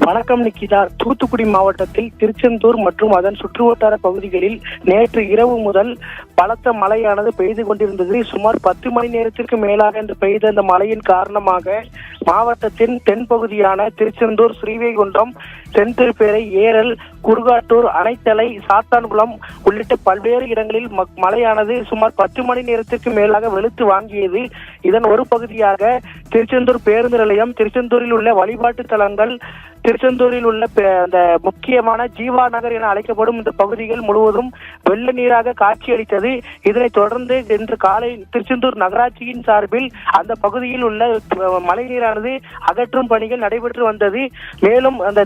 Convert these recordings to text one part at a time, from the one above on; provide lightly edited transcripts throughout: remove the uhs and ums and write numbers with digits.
வணக்கம் நிக்கிதா. தூத்துக்குடி மாவட்டத்தில் திருச்செந்தூர் மற்றும் அதன் சுற்றுவட்டார பகுதிகளில் நேற்று இரவு முதல் பலத்த மழையானது பெய்து கொண்டிருந்தது. சுமார் 10 மணி நேரத்திற்கு மேலாக இன்று பெய்த இந்த மழையின் காரணமாக மாவட்டத்தின் தென்பகுதியான திருச்செந்தூர், ஸ்ரீவைகுண்டம், தென்திருப்பேரை, ஏரல், குருகாட்டூர், அணைத்தலை, சாத்தான்குளம் உள்ளிட்ட பல்வேறு இடங்களில் மழையானது சுமார் 10 மணி நேரத்திற்கு மேலாக வெளுத்து வாங்கியது. இதன் ஒரு பகுதியாக திருச்செந்தூர் பேருந்து நிலையம், திருச்செந்தூரில் உள்ள வழிபாட்டு தலங்கள், திருச்செந்தூரில் உள்ள அந்த முக்கியமான ஜீவா நகர் என அழைக்கப்படும் இந்த பகுதிகள் முழுவதும் வெள்ள நீராக காட்சியளித்தது. இதனைத் தொடர்ந்து இன்று காலை திருச்செந்தூர் நகராட்சியின் சார்பில் அந்த பகுதியில் உள்ள மழை நீரானது அகற்றும் பணிகள் நடைபெற்று வந்தது. மேலும் அந்த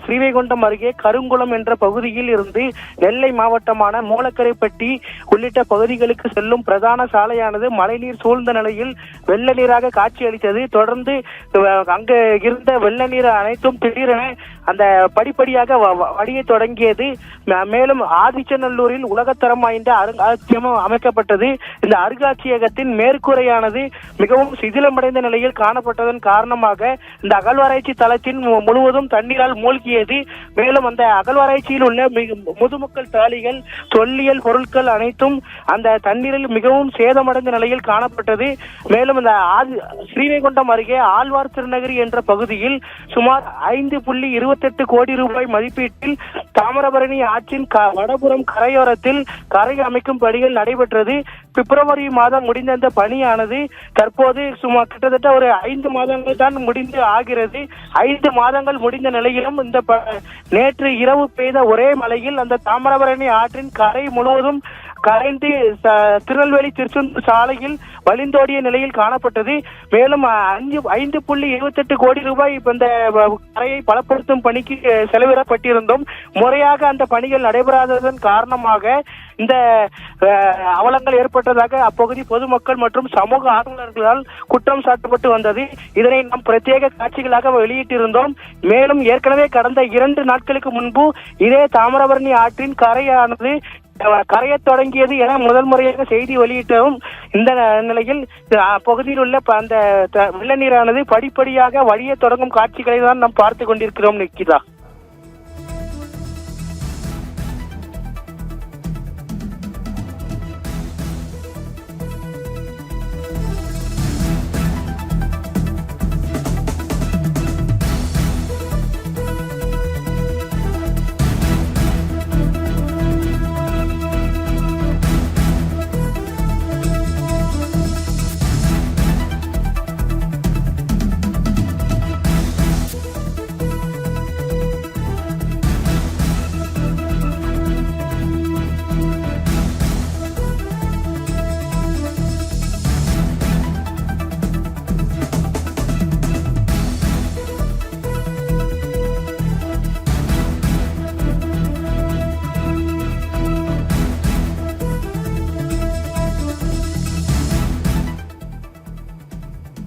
ஸ்ரீவைகுண்டம் அருகே கருங்குளம் என்ற பகுதியில் இருந்து நெல்லை மாவட்டமான மூலக்கரைப்பட்டி உள்ளிட்ட பகுதிகளுக்கு செல்லும் பிரதான சாலையானது மழைநீர் சூழ்ந்த நிலையில் வெள்ள நீராக காட்சியளித்தது. தொடர்ந்து அங்கு இருந்த வெள்ள நீர் அனைத்தும் திடீரென அந்த படிப்படியாக வடிய தொடங்கியது. மேலும் ஆதிச்சநல்லூரில் உலகத்தரம் வாய்ந்த அருங்காட்சியகம் அமைக்கப்பட்டது. இந்த அருங்காட்சியகத்தின் மேற்கூரையானது மிகவும் சிதிலமடைந்த நிலையில் காணப்பட்டதன் காரணமாக இந்த அகழ்வாராய்ச்சி தளத்தின் முழுவதும் தண்ணீரால் மூழ்கியது. மேலும் அந்த அகழ்வாராய்ச்சியில் உள்ள முதுமக்கள் தாளிகள், தொல்லியல் பொருட்கள் அனைத்தும் அந்த தண்ணீரில் மிகவும் சேதமடைந்த நிலையில் காணப்பட்டது. மேலும் இந்த ஸ்ரீவைகுண்டம் அருகே ஆழ்வார் திருநகரி என்ற பகுதியில் சுமார் 5.28 கோடி ரூபாய் மதிப்பீட்டில் தாமிரபரணி ஆற்றின் வடபுறம் கரையோரத்தில் கரை அமைக்கும் பணிகள் நடைபெற்றது. பிப்ரவரி மாதம் முடிந்த இந்த பணியானது தற்போது சுமார் கிட்டத்தட்ட ஒரு 5 மாதங்கள் தான் முடிந்து ஆகிறது. 5 மாதங்கள் முடிந்த நிலையிலும் இந்த நேற்று இரவு பெய்த ஒரே மழையில் அந்த தாமிரபரணி ஆற்றின் கரை முழுவதும் கரைந்து திருநெல்வேலி திருச்செந்தூர் சாலையில் வழிந்தோடிய நிலையில் காணப்பட்டது. மேலும் 5.28 கோடி ரூபாய் இந்த கரையை பலப்படுத்தும் பணிக்கு செலவிடப்பட்டிருந்தோம். முறையாக அந்த பணிகள் நடைபெறாததன் காரணமாக இந்த அவலங்கள் ஏற்பட்டதாக அப்பகுதி பொதுமக்கள் மற்றும் சமூக ஆர்வலர்களால் குற்றம் சாட்டப்பட்டு வந்தது. இதனை நாம் பிரத்யேக காட்சிகளாக வெளியிட்டிருந்தோம். மேலும் ஏற்கனவே கடந்த 2 நாட்களுக்கு முன்பு இதே தாமிரபரணி ஆற்றின் கரையானது கரைய தொடங்கியது என முதல் முறையாக செய்தி வெளியிட்டோம். இந்த நிலையில் பகுதியில் உள்ள அந்த வெள்ள நீரானது படிப்படியாக வழிய தொடங்கும் காட்சிகளை தான் நாம் பார்த்து கொண்டிருக்கிறோம் நிக்கிதா.